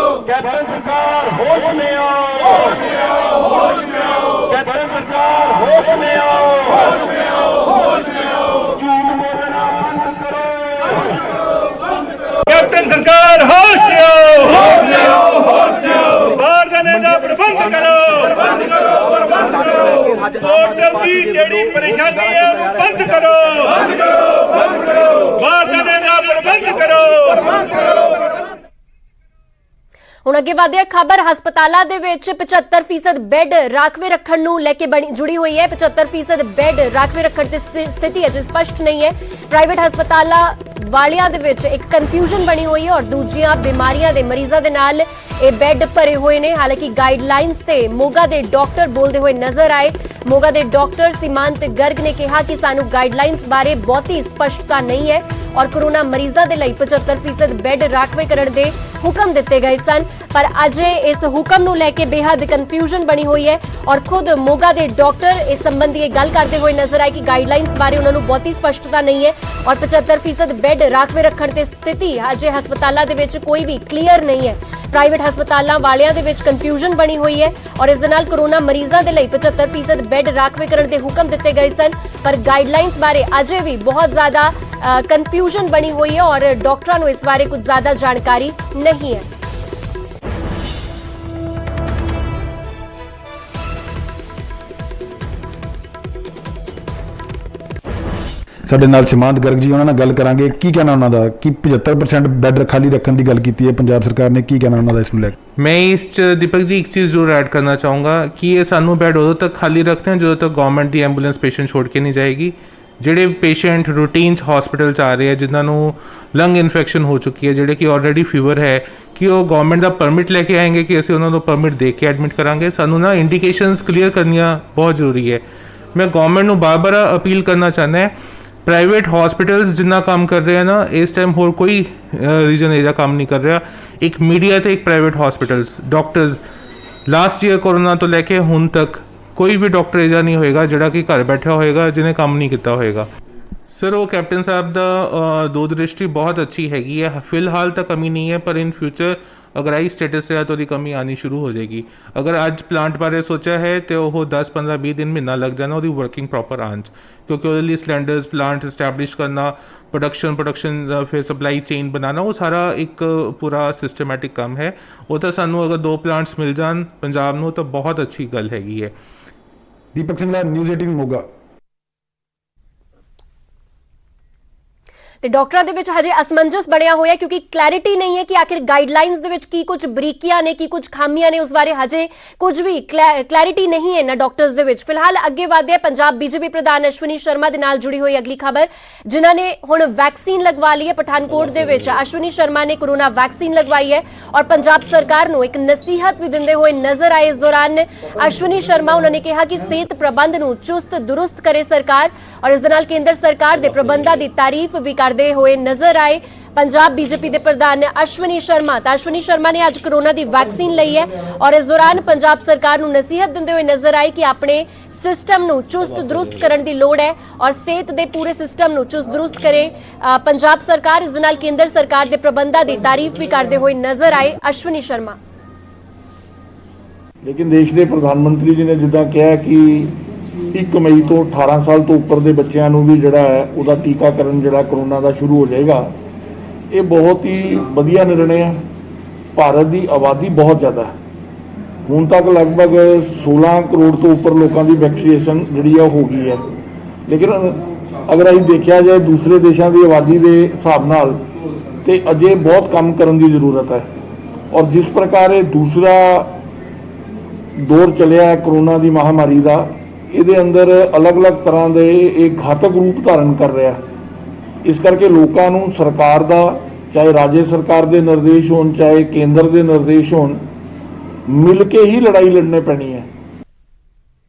कैप्टन सरकार होश में आओ, कैप्टन सरकार होश में आओ, झूठ बोलना बंद करो, कैप्टन सरकार होश में आओ, बाहर जाने का प्रबंध करो, और जल्दी जेडी परेशानी है वो बंद करो, बाहर जाने का प्रबंध करो। ਹੁਣ ਅੱਗੇ ਵਧਦੇ ਹਾਂ ਖਬਰ ਹਸਪਤਾਲਾਂ ਦੇ ਵਿੱਚ 75% ਬੈੱਡ ਰਾਖਵੇਂ ਰੱਖਣ ਨੂੰ ਲੈ ਕੇ ਜੁੜੀ ਹੋਈ ਹੈ। 75% ਬੈੱਡ ਰਾਖਵੇਂ ਰੱਖਣ ਦੀ ਸਥਿਤੀ ਅਜੇ ਸਪਸ਼ਟ ਨਹੀਂ ਹੈ। ਪ੍ਰਾਈਵੇਟ ਹਸਪਤਾਲਾਂ ਵਾਲਿਆਂ ਦੇ ਵਿੱਚ ਇੱਕ ਕਨਫਿਊਜ਼ਨ ਬਣੀ ਹੋਈ ਹੈ ਔਰ ਦੂਜੀਆਂ ਬਿਮਾਰੀਆਂ ਦੇ ਮਰੀਜ਼ਾਂ ਦੇ ਨਾਲ ਇਹ ਬੈੱਡ ਭਰੇ ਹੋਏ ਨੇ। ਹਾਲਾਂਕਿ ਗਾਈਡਲਾਈਨਸ ਤੇ ਮੋਗਾ ਦੇ ਡਾਕਟਰ ਬੋਲਦੇ ਹੋਏ ਨਜ਼ਰ ਆਏ। ਮੋਗਾ ਦੇ ਡਾਕਟਰ ਸੀਮਾਂਤ ਗਰਗ ਨੇ ਕਿਹਾ ਕਿ ਸਾਨੂੰ ਗਾਈਡਲਾਈਨਸ ਬਾਰੇ ਬਹੁਤੀ ਸਪਸ਼ਟਤਾ ਨਹੀਂ ਹੈ ਔਰ ਕੋਰੋਨਾ ਮਰੀਜ਼ਾਂ ਦੇ ਲਈ 75% ਬੈੱਡ ਰਾਖਵੇਂ ਕਰਨ ਦੇ ਹੁਕਮ ਦਿੱਤੇ ਗਏ ਸਨ, ਪਰ ਅਜੇ ਇਸ ਹੁਕਮ ਨੂੰ ਲੈ ਕੇ ਬੇਹੱਦ ਕਨਫਿਊਜ਼ਨ ਬਣੀ ਹੋਈ ਹੈ ਔਰ ਖੁਦ ਮੋਗਾ ਦੇ ਡਾਕਟਰ ਇਸ ਸੰਬੰਧੀ ਇਹ ਗੱਲ ਕਰਦੇ ਹੋਏ ਨਜ਼ਰ ਆਏ ਕਿ ਗਾਈਡਲਾਈਨਸ ਬਾਰੇ ਉਹਨਾਂ ਨੂੰ ਬਹੁਤੀ ਸਪਸ਼ਟਤਾ ਨਹੀਂ ਹੈ ਔਰ 75% ਬੈੱਡ ਰਾਖਵੇਂ ਰੱਖਣ ਦੀ ਸਥਿਤੀ ਅਜੇ ਹਸਪਤਾਲਾਂ ਦੇ ਵਿੱਚ ਕੋਈ ਵੀ ਕਲੀਅਰ ਨਹੀਂ ਹੈ। ਪ੍ਰਾਈਵੇਟ ਹਸਪਤਾਲਾਂ ਵਾਲਿਆਂ ਦੇ ਵਿੱਚ ਕਨਫਿਊਜ਼ਨ ਬਣੀ ਹੋਈ ਹੈ ਔਰ ਇਸ ਦੇ ਨਾਲ ਕੋਰੋਨਾ ਮਰੀਜ਼ਾਂ ਦੇ ਲਈ 75% ਬੈੱਡ ਰਾਖਵੇਂ ਕਰਨ ਦੇ ਹੁਕਮ ਦਿੱਤੇ ਗਏ ਸਨ, ਪਰ ਗਾਈਡਲਾਈਨਸ ਬਾਰੇ ਅਜੇ ਵੀ ਬਹੁਤ ਜ਼ਿਆਦਾ ਕਨਫਿਊਜ਼ਨ ਬਣੀ ਹੋਈ ਹੈ ਔਰ ਡਾਕਟਰਾਂ ਨੂੰ ਇਸ ਬਾਰੇ ਕੁਝ ਜ਼ਿਆਦਾ ਜਾਣਕਾਰੀ ਨਹੀਂ ਹੈ। ਸਾਡੇ ਨਾਲ ਸੀਮਾਂਤ ਗਰਗ ਜੀ, ਉਹਨਾਂ ਨਾਲ ਗੱਲ ਕਰਾਂਗੇ। ਕੀ ਕਹਿਣਾ ਉਹਨਾਂ ਦਾ ਕਿ 75% ਬੈੱਡ ਖਾਲੀ ਰੱਖਣ ਦੀ ਗੱਲ ਕੀਤੀ ਹੈ ਪੰਜਾਬ ਸਰਕਾਰ ਨੇ, ਕੀ ਕਹਿਣਾ ਉਹਨਾਂ ਦਾ ਇਸ ਨੂੰ ਲੈ ਕੇ? मैं इस दीपक जी एक चीज़ जरूर ऐड करना चाहूँगा कि ये सानू बैड उदों तक खाली रखते हैं ਜਦੋਂ तक गवर्नमेंट ਦੀ ਐਂਬੂਲੈਂਸ ਪੇਸ਼ੈਂਟ ਛੋੜ ਕੇ ਨਹੀਂ ਜਾਏਗੀ। ਜਿਹੜੇ ਪੇਸ਼ੈਂਟ ਰੂਟੀਨ 'ਚ ਹਸਪੀਟਲ 'ਚ ਆ ਰਹੇ ਆ, ਜਿਨ੍ਹਾਂ ਨੂੰ ਲੰਗ ਇਨਫੈਕਸ਼ਨ ਹੋ ਚੁੱਕੀ ਹੈ, ਜਿਹੜੇ ਕਿ ਆਲਰੇਡੀ ਫੀਵਰ ਹੈ, ਕਿ ਉਹ ਗਵਰਨਮੈਂਟ ਦਾ ਪਰਮਿਟ ਲੈ ਕੇ ਆएंगे ਕਿ ਅਸੀਂ ਉਹਨਾਂ ਨੂੰ ਪਰਮਿਟ ਦੇ ਕੇ ਐਡਮਿਟ ਕਰਾਂਗੇ। ਸਾਨੂੰ ਨਾ ਇੰਡੀਕੇਸ਼ਨਸ ਕਲੀਅਰ ਕਰਨੀਆਂ ਬਹੁਤ ਜ਼ਰੂਰੀ ਹੈ। ਮੈਂ ਗਵਰਨਮੈਂਟ ਨੂੰ ਬਾਰ-ਬਾਰ ਅਪੀਲ ਕਰਨਾ ਚਾਹੁੰਦਾ ਹੈ, ਪ੍ਰਾਈਵੇਟ ਹਸਪੀਟਲਸ ਜਿੰਨਾ ਕੰਮ ਕਰ ਰਹੇ ਆ ਨਾ ਇਸ ਟਾਈਮ ਹੋਰ ਕੋਈ ਰੀਜਨ ਇਹਦਾ ਕੰਮ ਨਹੀਂ ਕਰ ਰਿਹਾ। ਇੱਕ ਮੀਡੀਆ ਤੇ ਇੱਕ private hospitals doctors last year corona ਤੋਂ ਲੈ ਕੇ ਹੁਣ ਤੱਕ ਕੋਈ ਵੀ ਡਾਕਟਰ ਇਹਦਾ ਨਹੀਂ ਹੋਏਗਾ ਜਿਹੜਾ ਕਿ ਘਰ ਬੈਠਿਆ ਹੋਏਗਾ ਜਿਹਨੇ ਕੰਮ ਨਹੀਂ ਕੀਤਾ ਹੋਏਗਾ। ਸਰ ਉਹ ਕੈਪਟਨ ਸਾਹਿਬ ਦਾ ਦੂਰਦ੍ਰਿਸ਼ਟੀ ਬਹੁਤ ਅੱਛੀ ਹੈਗੀ ਹੈ। ਫਿਲਹਾਲ ਤਾਂ ਕਮੀ ਨਹੀਂ ਹੈ, ਪਰ ਇਨ ਫਿਊਚਰ अगर आई स्टेटस रहा तो कमी आनी शुरू हो जाएगी। अगर अज प्लांट बारे सोचा है तो वह 10-15-20 दिन महीना लग जाना वो वर्किंग प्रॉपर आन, क्योंकि वो सिलेंडर्स प्लांट इस्टैबलिश करना, प्रोडक्शन फिर सप्लाई चेन बनाना, वो सारा एक पूरा सिस्टमैटिक काम है। वो तो सानू अगर 2 प्लांट्स मिल जान पंजाब नूं तो बहुत अच्छी गल हैगी है। ਦੀਪਕ ਸਿੰਘ ਨਿਊਜ਼ 18 ਮੋਗਾ। ਤੇ ਡਾਕਟਰਾਂ ਦੇ ਵਿੱਚ ਹਜੇ ਅਸਮੰਜਸ ਬਣਿਆ ਹੋਇਆ ਕਿਉਂਕਿ ਕਲੈਰਿਟੀ ਨਹੀਂ ਹੈ ਕਿ ਆਖਿਰ ਗਾਈਡਲਾਈਨਸ ਦੇ ਵਿੱਚ ਕੀ ਕੁਝ ਬਰੀਕੀਆਂ ਨੇ, ਕੀ ਕੁਝ ਖਾਮੀਆਂ ਨੇ, ਉਸ ਬਾਰੇ ਹਜੇ ਕੁਝ ਵੀ ਕਲੈਰਿਟੀ ਨਹੀਂ ਹੈ ਇਹਨਾਂ ਡਾਕਟਰਸ ਦੇ ਵਿੱਚ। ਫਿਲਹਾਲ ਅੱਗੇ ਵਧਦੇ ਪੰਜਾਬ ਬੀਜੇਪੀ ਪ੍ਰਧਾਨ ਅਸ਼ਵਨੀ ਸ਼ਰਮਾ ਦੇ ਨਾਲ ਜੁੜੀ ਹੋਈ ਅਗਲੀ ਖਬਰ, ਜਿਨ੍ਹਾਂ ਨੇ ਹੁਣ ਵੈਕਸੀਨ ਲਗਵਾ ਲਈ ਹੈ। ਪਠਾਨਕੋਟ ਦੇ ਵਿੱਚ ਅਸ਼ਵਨੀ ਸ਼ਰਮਾ ਨੇ ਕੋਰੋਨਾ ਵੈਕਸੀਨ ਲਗਵਾਈ ਹੈ ਔਰ ਪੰਜਾਬ ਸਰਕਾਰ ਨੂੰ ਇੱਕ ਨਸੀਹਤ ਵੀ ਦਿੰਦੇ ਹੋਏ ਨਜ਼ਰ ਆਏ। ਇਸ ਦੌਰਾਨ ਅਸ਼ਵਨੀ ਸ਼ਰਮਾ ਉਹਨਾਂ ਨੇ ਕਿਹਾ ਕਿ ਸਿਹਤ ਪ੍ਰਬੰਧ ਨੂੰ ਚੁਸਤ ਦੁਰਸਤ ਕਰੇ ਸਰਕਾਰ ਔਰ ਇਸ ਦੇ ਨਾਲ ਕੇਂਦਰ ਸਰਕਾਰ ਦੇ ਪ੍ਰਬੰਧਾਂ ਦੀ ਤਾਰੀਫ ਵੀ ਕਰਦੇ ਹੋਏ ਨਜ਼ਰ ਆਏ। ਪੰਜਾਬ ਬੀਜੇਪੀ ਦੇ ਪ੍ਰਧਾਨ ਅਸ਼ਵਨੀ ਸ਼ਰਮਾ ਨੇ ਅੱਜ ਕੋਰੋਨਾ ਦੀ ਵੈਕਸੀਨ ਲਈ ਹੈ ਔਰ ਇਸ ਦੌਰਾਨ ਪੰਜਾਬ ਸਰਕਾਰ ਨੂੰ ਨਸੀਹਤ ਦਿੰਦੇ ਹੋਏ ਨਜ਼ਰ ਆਏ ਕਿ ਆਪਣੇ ਸਿਸਟਮ ਨੂੰ ਚੁਸਤ ਦੁਰਸਤ ਕਰਨ ਦੀ ਲੋੜ ਹੈ ਔਰ ਸਿਹਤ ਦੇ ਪੂਰੇ ਸਿਸਟਮ ਨੂੰ ਚੁਸਤ ਦੁਰਸਤ ਕਰੇ ਪੰਜਾਬ ਸਰਕਾਰ। ਇਸ ਦੇ ਨਾਲ ਕੇਂਦਰ ਸਰਕਾਰ ਦੇ ਪ੍ਰਬੰਧਾਂ ਦੀ ਤਾਰੀਫ ਵੀ ਕਰਦੇ ਹੋਏ ਨਜ਼ਰ ਆਏ ਅਸ਼ਵਨੀ ਸ਼ਰਮਾ। ਲੇਕਿਨ ਦੇਸ਼ ਦੇ ਪ੍ਰਧਾਨ ਮੰਤਰੀ ਜੀ ਨੇ ਜਿੱਦਾਂ ਕਿਹਾ ਕਿ 1 ਮਈ ਤੋਂ 18 ਸਾਲ ਤੋਂ ਉੱਪਰ ਦੇ ਬੱਚਿਆਂ ਨੂੰ ਵੀ ਜਿਹੜਾ ਹੈ ਉਹਦਾ ਟੀਕਾਕਰਨ ਜਿਹੜਾ ਕਰੋਨਾ ਦਾ ਸ਼ੁਰੂ ਹੋ ਜਾਏਗਾ, ਇਹ ਬਹੁਤ ਹੀ ਵਧੀਆ ਨਿਰਣੇ ਹੈ। ਭਾਰਤ ਦੀ ਆਬਾਦੀ ਬਹੁਤ ਜ਼ਿਆਦਾ ਹੈ, ਹੁਣ ਤੱਕ ਲਗਭਗ 16 ਕਰੋੜ ਤੋਂ ਉੱਪਰ ਲੋਕਾਂ ਦੀ ਵੈਕਸੀਨੇਸ਼ਨ ਜਿਹੜੀ ਆ ਹੋ ਗਈ ਹੈ। ਲੇਕਿਨ ਅਗਰ ਅਸੀਂ ਦੇਖਿਆ ਜਾਏ ਦੂਸਰੇ ਦੇਸ਼ਾਂ ਦੀ ਆਬਾਦੀ ਦੇ ਹਿਸਾਬ ਨਾਲ ਤੇ ਅਜੇ ਬਹੁਤ ਕੰਮ ਕਰਨ ਦੀ ਜ਼ਰੂਰਤ ਹੈ ਔਰ ਜਿਸ ਪ੍ਰਕਾਰ ਇਹ ਦੂਸਰਾ ਦੌਰ ਚੱਲਿਆ ਹੈ ਕਰੋਨਾ ਦੀ ਮਹਾਮਾਰੀ ਦਾ, ਇਹਦੇ ਅੰਦਰ ਅਲੱਗ-ਅਲੱਗ ਤਰ੍ਹਾਂ ਦੇ ਇਹ ਘਾਤਕ ਰੂਪ ਧਾਰਨ ਕਰ ਰਿਹਾ। ਇਸ ਕਰਕੇ ਲੋਕਾਂ ਨੂੰ ਸਰਕਾਰ ਦਾ, ਚਾਹੇ ਰਾਜ ਸਰਕਾਰ ਦੇ ਨਿਰਦੇਸ਼ ਹੋਣ ਚਾਹੇ ਕੇਂਦਰ ਦੇ ਨਿਰਦੇਸ਼ ਹੋਣ, ਮਿਲ ਕੇ ਹੀ ਲੜਾਈ ਲੜਨੀ ਪੈਣੀ ਹੈ।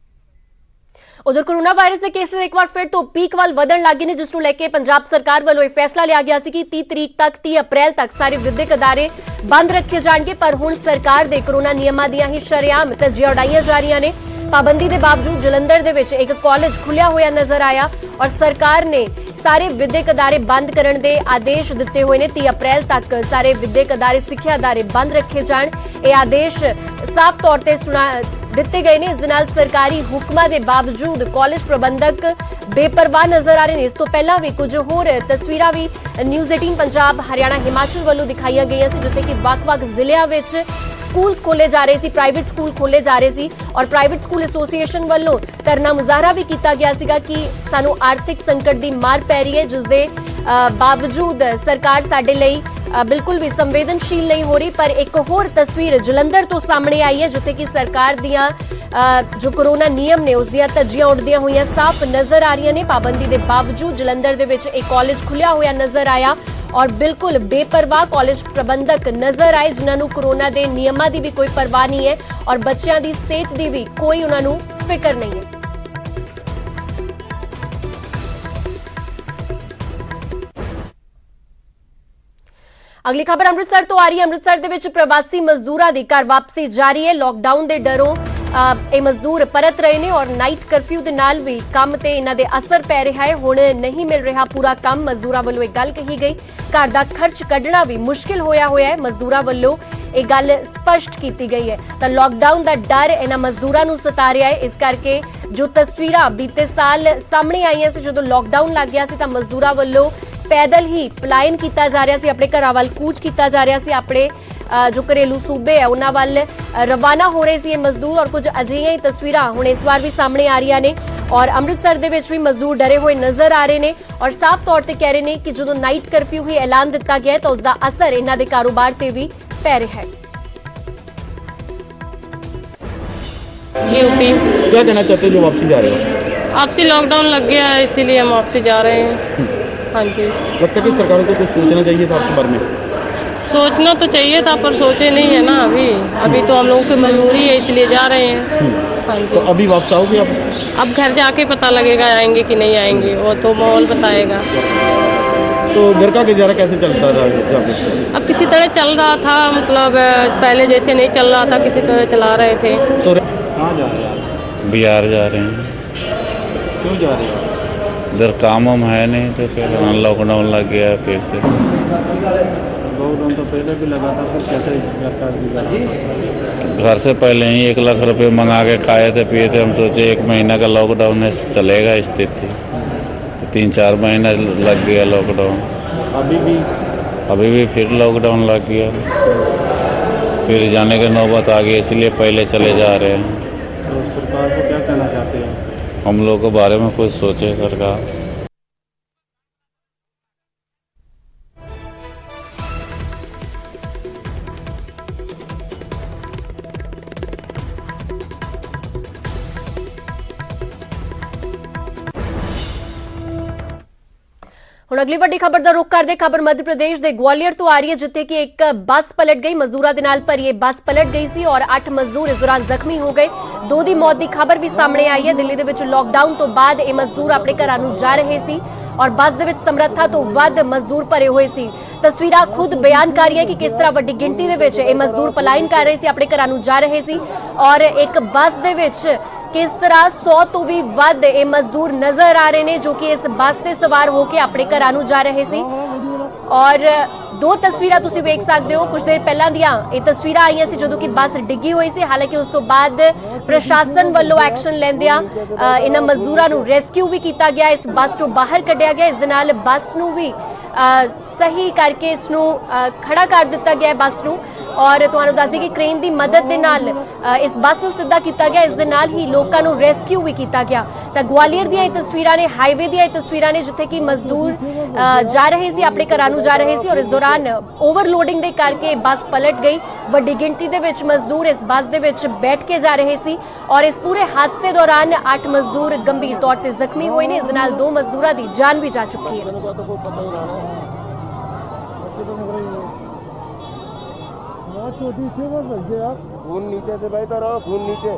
ਉਧਰ ਕੋਰੋਨਾ ਵਾਇਰਸ ਦੇ ਕੇਸਿਸ ਇੱਕ ਵਾਰ ਫਿਰ ਤੋਂ ਪੀਕ ਵੱਲ ਵਧਣ ਲੱਗੇ ਨੇ, ਜਿਸ ਨੂੰ ਲੈ ਕੇ ਪੰਜਾਬ ਸਰਕਾਰ ਵੱਲੋਂ ਇਹ ਫੈਸਲਾ ਲਿਆ ਗਿਆ ਸੀ ਕਿ 30 ਅਪ੍ਰੈਲ ਤੱਕ ਸਾਰੇ ਵਿਦਿਅਕ ਅਦਾਰੇ ਬੰਦ ਰੱਖੇ ਜਾਣਗੇ। ਪਰ ਹੁਣ ਸਰਕਾਰ ਦੇ ਕੋਰੋਨਾ ਨਿਯਮਾਂ ਦੀਆਂ ਹੀ ਸ਼ਰੇਆਮ ਧੱਜੀਆਂ ਉਡਾਈਆਂ ਜਾ ਰਹੀਆਂ ਨੇ। ਪਾਬੰਦੀ ਦੇ ਬਾਵਜੂਦ ਜਲੰਧਰ ਦੇ ਵਿੱਚ ਇੱਕ ਕਾਲਜ ਖੁੱਲਿਆ ਹੋਇਆ ਨਜ਼ਰ ਆਇਆ ਔਰ ਸਰਕਾਰ ਨੇ ਸਾਰੇ ਵਿਦਿਅਕ ਅਦਾਰੇ ਬੰਦ ਕਰਨ ਦੇ ਆਦੇਸ਼ ਦਿੱਤੇ ਹੋਏ ਨੇ। 30 ਅਪ੍ਰੈਲ ਤੱਕ ਸਾਰੇ ਵਿਦਿਅਕ ਅਦਾਰੇ, ਸਿੱਖਿਆ ਅਦਾਰੇ ਬੰਦ ਰੱਖੇ ਜਾਣ, ਇਹ ਆਦੇਸ਼ ਸਾਫ਼ ਤੌਰ ਤੇ ਦਿੱਤੇ ਗਏ ਨੇ। ਇਸ ਦੇ ਨਾਲ ਸਰਕਾਰੀ ਹੁਕਮਾਂ ਦੇ ਬਾਵਜੂਦ ਕਾਲਜ ਪ੍ਰਬੰਧਕ ਬੇਪਰਵਾਹ ਨਜ਼ਰ ਆ ਰਹੇ ਨੇ। ਇਸ ਤੋਂ ਪਹਿਲਾਂ ਵੀ ਕੁਝ ਹੋਰ ਤਸਵੀਰਾਂ ਵੀ ਨਿਊਜ਼ 18 ਪੰਜਾਬ ਹਰਿਆਣਾ ਹਿਮਾਚਲ ਵੱਲੋਂ ਦਿਖਾਈਆਂ ਗਈਆਂ ਸੀ, ਜਿੱਥੇ ਕਿ ਵੱਖ-ਵੱਖ ਜ਼ਿਲ੍ਹਿਆਂ ਵਿੱਚ ਸਕੂਲ ਖੋਲੇ ਜਾ ਰਹੇ ਸੀ, ਪ੍ਰਾਈਵੇਟ ਸਕੂਲ ਖੋਲੇ ਜਾ ਰਹੇ ਸੀ ਔਰ ਪ੍ਰਾਈਵੇਟ ਸਕੂਲ ਐਸੋਸੀਏਸ਼ਨ ਵੱਲੋਂ ਧਰਨਾ ਮੁਜ਼ਾਹਰਾ ਵੀ ਕੀਤਾ ਗਿਆ ਸੀਗਾ ਕਿ ਸਾਨੂੰ ਆਰਥਿਕ ਸੰਕਟ ਦੀ ਮਾਰ ਪੈ ਰਹੀ ਹੈ, ਜਿਸ ਦੇ ਬਾਵਜੂਦ ਸਰਕਾਰ ਸਾਡੇ ਲਈ ਬਿਲਕੁਲ ਵੀ ਸੰਵੇਦਨਸ਼ੀਲ ਨਹੀਂ ਹੋ ਰਹੀ। ਪਰ ਇੱਕ ਹੋਰ ਤਸਵੀਰ ਜਲੰਧਰ ਤੋਂ ਸਾਹਮਣੇ ਆਈ ਹੈ, ਜਿੱਥੇ ਕਿ ਸਰਕਾਰ ਦੀਆਂ ਜੋ ਕੋਰੋਨਾ ਨਿਯਮ ਨੇ ਉਸ ਦੀਆਂ ਧੱਜੀਆਂ ਉੱਡਦੀਆਂ ਹੋਈਆਂ ਸਾਫ਼ ਨਜ਼ਰ ਆ ਰਹੀਆਂ ਨੇ। ਪਾਬੰਦੀ ਦੇ ਬਾਵਜੂਦ ਜਲੰਧਰ ਦੇ ਵਿੱਚ ਇੱਕ ਕਾਲਜ ਖੁੱਲਿਆ ਹੋਇਆ ਨਜ਼ਰ ਆਇਆ ਔਰ ਬਿਲਕੁਲ ਬੇਪਰਵਾਹ ਕਾਲਜ ਪ੍ਰਬੰਧਕ ਨਜ਼ਰ ਆਏ, ਜਿਨ੍ਹਾਂ ਨੂੰ ਕੋਰੋਨਾ ਦੇ ਨਿਯਮਾਂ ਦੀ ਵੀ ਕੋਈ ਪਰਵਾਹ ਨਹੀਂ ਹੈ ਔਰ ਬੱਚਿਆਂ ਦੀ ਸਿਹਤ ਦੀ ਵੀ ਕੋਈ ਉਹਨਾਂ ਨੂੰ ਫਿਕਰ ਨਹੀਂ ਹੈ। ਅਗਲੀ ਖਬਰ ਅੰਮ੍ਰਿਤਸਰ ਤੋਂ ਆ ਰਹੀ ਹੈ। ਅੰਮ੍ਰਿਤਸਰ ਦੇ ਵਿੱਚ ਪ੍ਰਵਾਸੀ ਮਜ਼ਦੂਰਾਂ ਦੀ ਘਰ ਵਾਪਸੀ ਜਾਰੀ ਹੈ। ਲੋਕਡਾਊਨ ਦੇ ਡਰੋਂ ਇਹ ਮਜ਼ਦੂਰ ਪਰਤ ਰਹੇ ਨੇ ਔਰ ਨਾਈਟ ਕਰਫਿਊ ਦੇ ਨਾਲ ਵੀ ਕੰਮ ਤੇ ਇਹਨਾਂ ਦੇ ਅਸਰ ਪੈ ਰਿਹਾ ਹੈ। ਹੁਣ ਨਹੀਂ ਮਿਲ ਰਿਹਾ ਪੂਰਾ ਕੰਮ। ਮਜ਼ਦੂਰਾਂ ਵੱਲੋਂ ਇਹ ਗੱਲ ਕਹੀ ਗਈ, ਘਰ ਦਾ ਖਰਚ ਕੱਢਣਾ ਵੀ ਮੁਸ਼ਕਿਲ ਹੋਇਆ ਹੈ। ਮਜ਼ਦੂਰਾਂ ਵੱਲੋਂ ਇਹ ਗੱਲ ਸਪਸ਼ਟ ਕੀਤੀ ਗਈ ਹੈ। ਤਾਂ ਲੋਕਡਾਊਨ ਦਾ ਡਰ ਇਹਨਾਂ ਮਜ਼ਦੂਰਾਂ ਨੂੰ ਸਤਾ ਰਿਹਾ ਹੈ। ਇਸ ਕਰਕੇ ਜੋ ਤਸਵੀਰਾਂ ਬੀਤੇ ਸਾਲ ਸਾਹਮਣੇ ਆਈਆਂ ਸੀ, ਜਦੋਂ ਲੋਕਡਾਊਨ ਲੱਗ ਗਿਆ ਸੀ ਤਾਂ ਮਜ਼ਦੂਰਾਂ ਵੱਲੋਂ ਪੈਦਲ ਹੀ ਪਲਾਇਨ ਕੀਤਾ ਜਾ ਰਿਹਾ ਸੀ, ਆਪਣੇ ਘਰਾਂ ਵੱਲ ਕੂਚ ਕੀਤਾ ਜਾ ਰਿਹਾ ਸੀ, ਆਪਣੇ ਜੋ ਘਰੇਲੂ ਸੂਬੇ ਹੈ ਉਹਨਾਂ ਵੱਲ ਰਵਾਨਾ ਹੋ ਰਹੇ ਸੀ ਇਹ ਮਜ਼ਦੂਰ। ਔਰ ਕੁਝ ਅਜਿਹੀਆਂ ਹੀ ਤਸਵੀਰਾਂ ਹੁਣ ਇਸ ਵਾਰ ਵੀ ਸਾਹਮਣੇ ਆ ਰਹੀਆਂ ਨੇ ਔਰ ਅੰਮ੍ਰਿਤਸਰ ਦੇ ਵਿੱਚ ਵੀ ਮਜ਼ਦੂਰ ਡਰੇ ਹੋਏ ਨਜ਼ਰ ਆ ਰਹੇ ਨੇ ਔਰ ਸਾਫ਼ ਤੌਰ ਤੇ ਕਹਿ ਰਹੇ ਨੇ ਕਿ ਜਦੋਂ ਨਾਈਟ ਕਰਫਿਊ ਹੀ ਐਲਾਨ ਦਿੱਤਾ ਗਿਆ ਤਾਂ ਉਸ ਦਾ ਅਸਰ ਇਹਨਾਂ ਦੇ ਕਾਰੋਬਾਰ ਤੇ ਵੀ ਪੈ ਰਿਹਾ ਹੈ। यूपी क्या कहना चाहते हो जो वापसी जा रहे हो? आपसी लॉकडाउन लग गया है इसीलिए हम वापसी जा रहे हैं। हाँ जी, लगता है कि सरकार को कुछ सोचना चाहिए था आपके बारे में? सोचना तो चाहिए था पर सोचे नहीं है ना। अभी तो हम लोगों की मजबूरी है इसलिए जा रहे हैं। हाँ तो जी, अभी वापस आओगे आप? अब घर जाके पता लगेगा आएंगे कि नहीं आएंगे, वो तो माहौल बताएगा। तो घर का गुजारा कैसे चलता रहा? अब किसी तरह चल रहा था, मतलब पहले जैसे नहीं चल रहा था, किसी तरह चला रहे थे। तो कहाँ जा रहे हैं आप? बिहार जा रहे हैं। क्यों जा रहे हो? इधर काम वाम है नहीं तो फिर लॉकडाउन लग गया फिर से। लॉकडाउन तो पहले भी लगा था, फिर कैसे घर का गुजारा? घर से पहले ही 1 लाख रुपए मंगा के खाए थे पिए थे। हम सोचे 1 महीना का लॉकडाउन है, चलेगा स्थिति, तो 3-4 महीना लग गया लॉकडाउन। अभी भी फिर लॉकडाउन लग गया, फिर जाने की नौबत आ गई, इसलिए पहले चले जा रहे हैं। तो सरकार को क्या कहना चाहते हैं? हम लोग के बारे में कुछ सोचे सरकार। ਹੁਣ ਅਗਲੀ ਵੱਡੀ ਖਬਰ ਦਾ ਰੁਖ ਕਰਦੇ। ਖਬਰ ਮੱਧ ਪ੍ਰਦੇਸ਼ ਦੇ ਗਵਾਲੀਅਰ ਤੋਂ ਆ ਰਹੀ ਹੈ, ਜਿੱਥੇ ਕਿ ਇੱਕ ਬੱਸ ਪਲਟ ਗਈ। ਮਜ਼ਦੂਰਾਂ ਦੇ ਨਾਲ ਭਰੀ ਇਹ ਬੱਸ ਪਲਟ ਗਈ ਸੀ ਔਰ 8 ਮਜ਼ਦੂਰ ਇਸ ਦੌਰਾਨ ਜ਼ਖਮੀ ਹੋ ਗਏ। 2 ਦੀ ਮੌਤ ਦੀ ਖਬਰ ਵੀ ਸਾਹਮਣੇ ਆਈ ਹੈ। ਦਿੱਲੀ ਦੇ ਵਿੱਚ ਲੋਕਡਾਊਨ ਤੋਂ ਬਾਅਦ ਇਹ ਮਜ਼ਦੂਰ ਆਪਣੇ ਘਰਾਂ ਨੂੰ ਜਾ ਰਹੇ ਸੀ ਔਰ ਬੱਸ ਦੇ ਵਿੱਚ ਸਮਰੱਥਾ ਤੋਂ ਵੱਧ ਮਜ਼ਦੂਰ ਭਰੇ ਹੋਏ ਸੀ। ਤਸਵੀਰਾਂ ਖੁਦ ਬਿਆਨ ਕਰ ਰਹੀਆਂ ਕਿ ਕਿਸ ਤਰ੍ਹਾਂ ਵੱਡੀ ਗਿਣਤੀ ਦੇ ਵਿੱਚ ਇਹ ਮਜ਼ਦੂਰ ਪਲਾਇਨ ਕਰ ਰਹੇ ਸੀ, ਆਪਣੇ ਘਰਾਂ ਨੂੰ ਜਾ ਰਹੇ ਸੀ ਔਰ ਇੱਕ ਬੱਸ ਦੇ ਵਿੱਚ ਕਿਸ ਤਰ੍ਹਾਂ 100 ਤੋਂ ਵੀ ਵੱਧ ਇਹ ਮਜ਼ਦੂਰ ਨਜ਼ਰ ਆ ਰਹੇ ਨੇ, ਜੋ ਕਿ ਇਸ ਬੱਸ ਤੇ ਸਵਾਰ ਹੋ ਕੇ ਆਪਣੇ ਘਰਾਂ ਨੂੰ ਜਾ ਰਹੇ ਸੀ। ਔਰ 2 ਤਸਵੀਰਾਂ ਤੁਸੀਂ ਵੇਖ ਸਕਦੇ ਹੋ। ਕੁਝ ਦੇਰ ਪਹਿਲਾਂ ਦੀਆਂ ਇਹ ਤਸਵੀਰਾਂ ਆਈਆਂ ਸੀ ਜਦੋਂ ਕਿ ਬੱਸ ਡਿੱਗੀ ਹੋਈ ਸੀ। ਹਾਲਾਂਕਿ ਉਸ ਤੋਂ ਬਾਅਦ ਪ੍ਰਸ਼ਾਸਨ ਵੱਲੋਂ ਐਕਸ਼ਨ ਲੈਂਦਿਆਂ ਇਹਨਾਂ ਮਜ਼ਦੂਰਾਂ ਨੂੰ ਰੈਸਕਿਊ ਵੀ ਕੀਤਾ ਗਿਆ, ਇਸ ਬੱਸ ਚੋਂ ਬਾਹਰ ਕੱਢਿਆ ਗਿਆ। ਇਸ ਦੇ ਨਾਲ ਬੱਸ ਨੂੰ ਵੀ ਸਹੀ ਕਰਕੇ ਇਸ ਨੂੰ ਖੜਾ ਕਰ ਦਿੱਤਾ ਗਿਆ ਬੱਸ ਨੂੰ ਔਰ ਤੁਹਾਨੂੰ ਦੱਸ ਦਈਏ ਕਿ ਕ੍ਰੇਨ ਦੀ ਮਦਦ ਦੇ ਨਾਲ ਇਸ ਬੱਸ ਨੂੰ ਸਿੱਧਾ ਕੀਤਾ ਗਿਆ। ਇਸ ਦੇ ਨਾਲ ਹੀ ਲੋਕਾਂ ਨੂੰ ਰੈਸਕਿਊ ਵੀ ਕੀਤਾ ਗਿਆ। ਤਾਂ ਗਵਾਲੀਅਰ ਦੀਆਂ ਇਹ ਤਸਵੀਰਾਂ ਨੇ, ਹਾਈਵੇ ਦੀਆਂ ਇਹ ਤਸਵੀਰਾਂ ਨੇ, ਜਿੱਥੇ ਕਿ ਮਜ਼ਦੂਰ ਜਾ ਰਹੇ ਸੀ, ਆਪਣੇ ਘਰਾਂ ਨੂੰ ਜਾ ਰਹੇ ਸੀ ਔਰ ਇਸ ਦੌਰਾਨ ਓਵਰਲੋਡਿੰਗ ਦੇ ਕਰਕੇ ਬੱਸ ਪਲਟ ਗਈ। ਵੱਡੀ ਗਿਣਤੀ ਦੇ ਵਿੱਚ ਮਜ਼ਦੂਰ ਇਸ ਬੱਸ ਦੇ ਵਿੱਚ ਬੈਠ ਕੇ ਜਾ ਰਹੇ ਸੀ ਔਰ ਇਸ ਪੂਰੇ ਹਾਦਸੇ ਦੌਰਾਨ 8 ਮਜ਼ਦੂਰ ਗੰਭੀਰ ਤੌਰ ਤੇ ਜ਼ਖਮੀ ਹੋਏ ਨੇ। ਇਸ ਦੇ ਨਾਲ 2 ਮਜ਼ਦੂਰਾਂ ਦੀ ਜਾਨ ਵੀ ਜਾ ਚੁੱਕੀ ਹੈ। खून नीचे से बहता रहो, खून नीचे।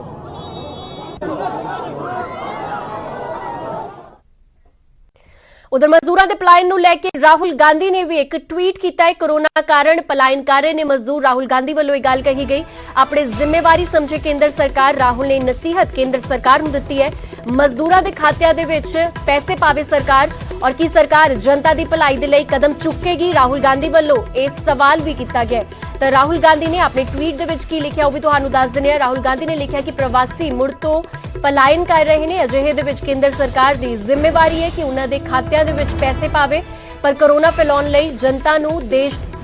ਉਧਰ ਮਜ਼ਦੂਰਾਂ ਦੇ ਪਲਾਇਨ ਨੂੰ ਲੈ ਕੇ ਰਾਹੁਲ ਗਾਂਧੀ ਨੇ ਵੀ ਇੱਕ ਟਵੀਟ ਕੀਤਾ ਹੈ। ਕੋਰੋਨਾ ਕਾਰਨ ਪਲਾਇਨ ਕਰ ਰਹੇ ਨੇ ਮਜ਼ਦੂਰ। ਰਾਹੁਲ ਗਾਂਧੀ ਵੱਲੋਂ ਇਹ ਗੱਲ ਕਹੀ ਗਈ। ਆਪਣੇ ਜ਼ਿੰਮੇਵਾਰੀ ਸਮਝੇ ਕੇਂਦਰ ਸਰਕਾਰ। ਰਾਹੁਲ ਨੇ ਨਸੀਹਤ ਕੇਂਦਰ ਸਰਕਾਰ ਨੂੰ ਦਿੱਤੀ ਹੈ। ਮਜ਼ਦੂਰਾਂ ਦੇ ਖਾਤਿਆਂ ਦੇ ਵਿੱਚ ਪੈਸੇ ਪਾਵੇ ਸਰਕਾਰ, ਔਰ ਕੀ ਸਰਕਾਰ ਜਨਤਾ ਦੀ ਭਲਾਈ ਦੇ ਲਈ ਕਦਮ ਚੁੱਕੇਗੀ? ਰਾਹੁਲ ਗਾਂਧੀ ਵੱਲੋਂ ਇਹ ਸਵਾਲ ਵੀ ਕੀਤਾ ਗਿਆ। ਤਾਂ ਰਾਹੁਲ ਗਾਂਧੀ ਨੇ ਆਪਣੇ ਟਵੀਟ ਦੇ ਵਿੱਚ ਕੀ ਲਿਖਿਆ ਉਹ ਵੀ ਤੁਹਾਨੂੰ ਦੱਸ ਦਿੰਦੇ ਹਾਂ। ਰਾਹੁਲ ਗਾਂਧੀ ਨੇ ਲਿਖਿਆ ਕਿ ਪ੍ਰਵਾਸੀ ਮੁੜ ਤੋਂ ਪਲਾਇਨ ਕਰ ਰਹੇ ਨੇ। ਅਜਿਹੇ ਦੇ ਵਿੱਚ ਕੇਂਦਰ ਸਰਕਾਰ ਦੀ ਜ਼ਿੰਮੇਵਾਰੀ ਹੈ ਕਿ ਉਹਨਾਂ ਦੇ ਖਾਤਿਆਂ ਦੇ ਵਿੱਚ ਪੈਸੇ ਪਾਵੇ, ਪਰ ਕੋਰੋਨਾ ਫੈਲਾਉਣ ਲਈ ਜਨਤਾ ਨੂੰ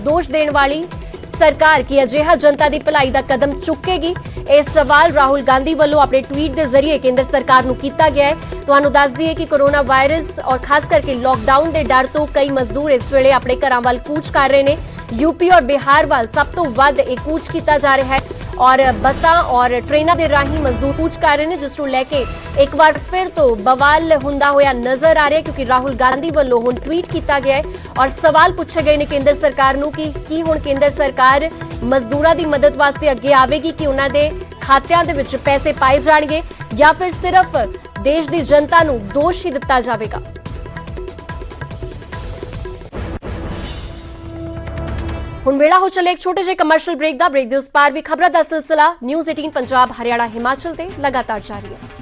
ਦੋਸ਼ ਦੇਣ ਵਾਲੀ ਸਰਕਾਰ ਕੀ ਅਜਿਹਾ ਜਨਤਾ ਦੀ ਭਲਾਈ ਦਾ ਕਦਮ ਚੁੱਕੇਗੀ? ਇਹ ਸਵਾਲ ਰਾਹੁਲ ਗਾਂਧੀ ਵੱਲੋਂ ਆਪਣੇ ਟਵੀਟ ਦੇ ਜ਼ਰੀਏ ਕੇਂਦਰ ਸਰਕਾਰ ਨੂੰ ਕੀਤਾ ਗਿਆ ਹੈ। ਤੁਹਾਨੂੰ ਦੱਸ ਦਈਏ ਕਿ ਕੋਰੋਨਾ ਵਾਇਰਸ ਔਰ ਖਾਸ ਕਰਕੇ ਲੋਕਡਾਊਨ ਦੇ ਡਰ ਤੋਂ ਕਈ ਮਜ਼ਦੂਰ ਇਸ ਵੇਲੇ ਆਪਣੇ ਘਰਾਂ ਵੱਲ ਕੂਚ ਕਰ ਰਹੇ ਨੇ। यूपी और बिहार वाल सब तो वध एक कूच किया जा रहा है और बसां और ट्रेनां दे राही मजदूर कूच कर रहे हैं, जिस नूं लैके एक बार फिर तो बवाल हुंदा होया नजर आ रहा है, क्योंकि राहुल गांधी वालों हुण ट्वीट किया गया है और सवाल पूछे गए ने केंद्र सरकार नूं कि हुण केंद्र सरकार मजदूरां दी मदद वास्ते अगे आवेगी कि उन्हां दे खातिਆਂ ਦੇ ਵਿੱਚ पैसे पाए जाणगे या फिर सिर्फ देश दी जनता नूं दोष ही दिता जावेगा। ਹੁਣ ਵੇਲਾ ਹੋ ਚੱਲੇ ਇੱਕ ਛੋਟੇ ਜਿਹੇ ਕਮਰਸ਼ੀਅਲ ਬ੍ਰੇਕ ਦਾ। ਬ੍ਰੇਕ ਦੇ ਉਸ ਪਾਰ ਵੀ ਖਬਰਾਂ ਦਾ ਸਿਲਸਿਲਾ ਨਿਊਜ਼ 18 ਪੰਜਾਬ ਹਰਿਆਣਾ ਹਿਮਾਚਲ ਤੇ ਲਗਾਤਾਰ ਜਾਰੀ ਹੈ।